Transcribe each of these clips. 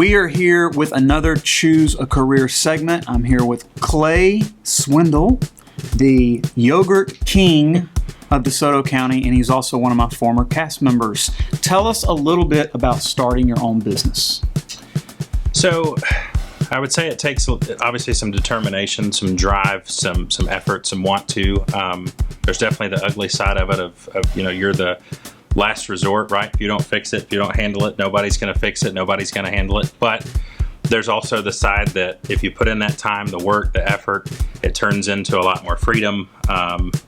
We are here with another Choose a Career segment. I'm here with Clay Swindle, the yogurt king of DeSoto County, and he's also one of my former cast members. Tell us a little bit about starting your own business. So I would say it takes obviously some determination, some drive, some effort, some want to. There's definitely the ugly side of it of you're the last resort, right? If you don't fix it, if you don't handle it, nobody's going to fix it, nobody's going to handle it. But there's also the side that if you put in that time, the work, the effort, it turns into a lot more freedom.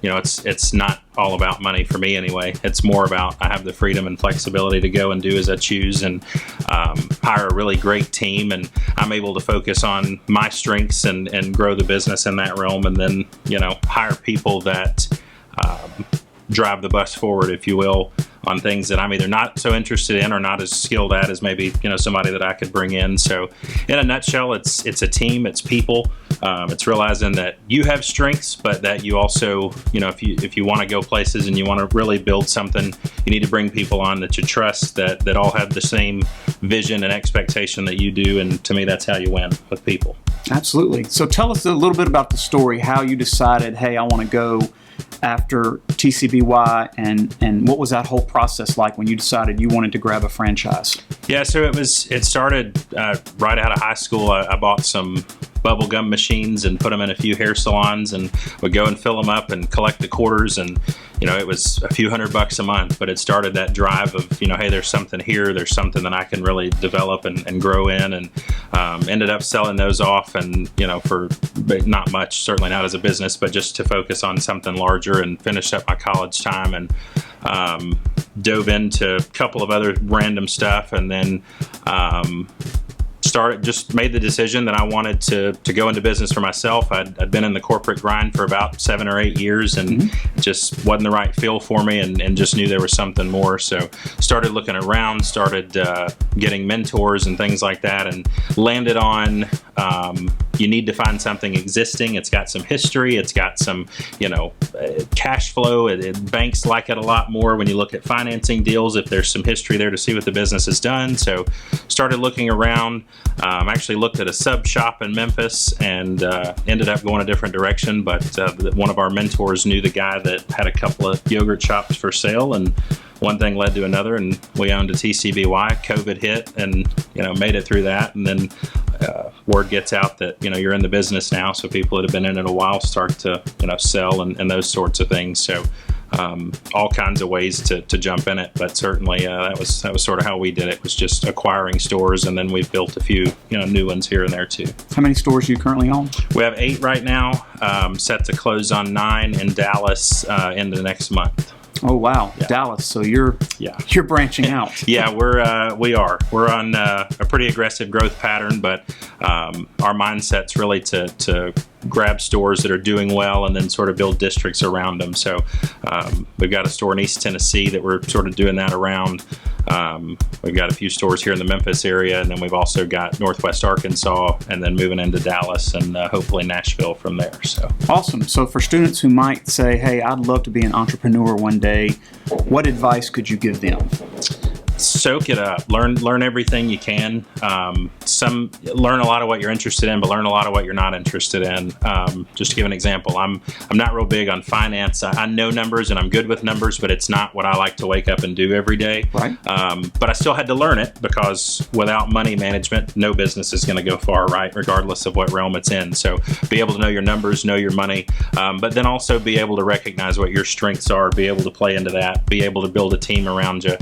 It's not all about money for me anyway. It's more about I have the freedom and flexibility to go and do as I choose and hire a really great team, and I'm able to focus on my strengths and grow the business in that realm, and then hire people that drive the bus forward, if you will, on things that I'm either not so interested in or not as skilled at as maybe somebody that I could bring in. So in a nutshell, it's a team, it's people, it's realizing that you have strengths, but that you also if you want to go places and you want to really build something, you need to bring people on that you trust, that all have the same vision and expectation that you do. And to me, that's how you win with people. Absolutely. So tell us a little bit about the story, how you decided, hey, I want to go after TCBY, and what was that whole process like when you decided you wanted to grab a franchise? Yeah, so it started right out of high school. I bought some bubble gum machines and put them in a few hair salons, and would go and fill them up and collect the quarters, and it was a few $100 a month, but it started that drive of hey, there's something here, there's something that I can really develop and grow in, and ended up selling those off, and for not much, certainly not as a business, but just to focus on something larger, and finished up my college time, and dove into a couple of other random stuff, and then just made the decision that I wanted to go into business for myself. I'd been in the corporate grind for about 7 or 8 years, and it just wasn't the right feel for me, and just knew there was something more. So started looking around, started getting mentors and things like that, and landed on you need to find something existing. It's got some history. It's got some cash flow. Banks like it a lot more when you look at financing deals, if there's some history there to see what the business has done. So started looking around. Actually looked at a sub shop in Memphis, and ended up going a different direction, but one of our mentors knew the guy that had a couple of yogurt shops for sale, and one thing led to another, and we owned a TCBY. COVID hit, and made it through that, and then word gets out that you're in the business now, so people that have been in it a while start to sell and those sorts of things. So all kinds of ways to jump in it, but certainly that was sort of how we did it. Was just acquiring stores, and then we've built a few new ones here and there too. How many stores do you currently own? We have 8 right now, set to close on 9 in Dallas in the next month. Oh wow, yeah. Dallas! So you're branching out. Yeah, we're on a pretty aggressive growth pattern, but our mindset's really to grab stores that are doing well and then sort of build districts around them. So we've got a store in East Tennessee that we're sort of doing that around. We've got a few stores here in the Memphis area, and then we've also got Northwest Arkansas, and then moving into Dallas, and hopefully Nashville from there. So awesome. So for students who might say, hey, I'd love to be an entrepreneur one day, what advice could you give them? Soak it up. Learn everything you can. Learn a lot of what you're interested in, but learn a lot of what you're not interested in. Just to give an example, I'm not real big on finance. I know numbers and I'm good with numbers, but it's not what I like to wake up and do every day. Right. But I still had to learn it, because without money management, no business is going to go far, right? Regardless of what realm it's in. So be able to know your numbers, know your money, but then also be able to recognize what your strengths are, be able to play into that, be able to build a team around you,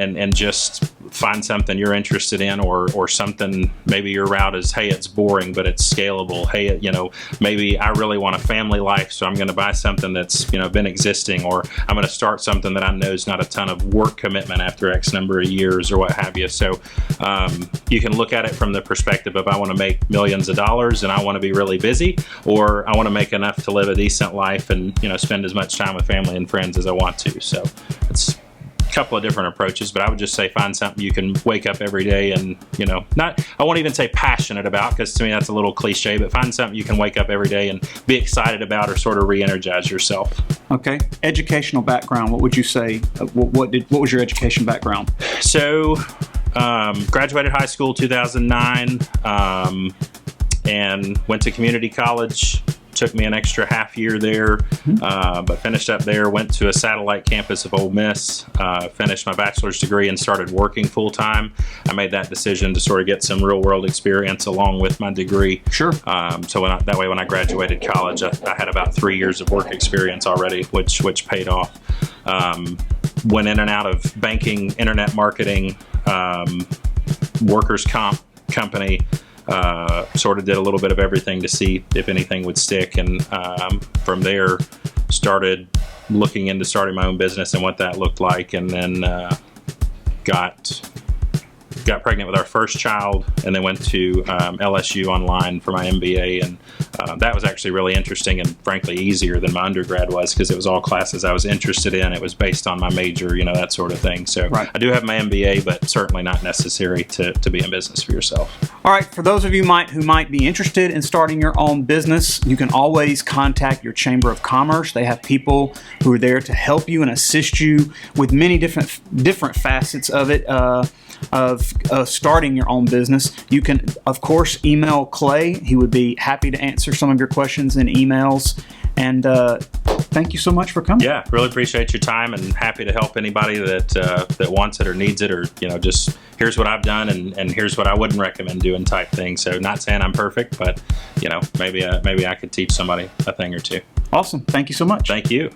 and just find something you're interested in, or something. Maybe your route is, hey, it's boring, but it's scalable. Hey, maybe I really want a family life, so I'm going to buy something that's been existing, or I'm going to start something that I know is not a ton of work commitment after X number of years, or what have you. So you can look at it from the perspective of, I want to make millions of dollars and I want to be really busy, or I want to make enough to live a decent life and spend as much time with family and friends as I want to. So it's couple of different approaches, but I would just say find something you can wake up every day and, I won't even say passionate about, because to me that's a little cliche, but find something you can wake up every day and be excited about, or sort of re-energize yourself. Okay. Educational background, what would you say? What was your education background? So graduated high school 2009, and went to community college. Took me an extra half year there, but finished up there, went to a satellite campus of Ole Miss, finished my bachelor's degree and started working full time. I made that decision to sort of get some real world experience along with my degree. Sure. So that way when I graduated college, I had about 3 years of work experience already, which paid off. Went in and out of banking, internet marketing, workers' comp company. Sort of did a little bit of everything to see if anything would stick, and from there started looking into starting my own business and what that looked like, and then got pregnant with our first child, and then went to LSU online for my MBA, and that was actually really interesting and frankly easier than my undergrad was, because it was all classes I was interested in. It was based on my major, that sort of thing. So right. I do have my MBA, but certainly not necessary to be in business for yourself. All right, for those of you who might be interested in starting your own business, you can always contact your Chamber of Commerce. They have people who are there to help you and assist you with many different facets of it. Of starting your own business. You can, of course, email Clay. He would be happy to answer some of your questions in emails. And thank you so much for coming. Yeah, really appreciate your time, and happy to help anybody that wants it or needs it, or just here's what I've done and here's what I wouldn't recommend doing type thing. So not saying I'm perfect, but maybe I could teach somebody a thing or two. Awesome. Thank you so much. Thank you.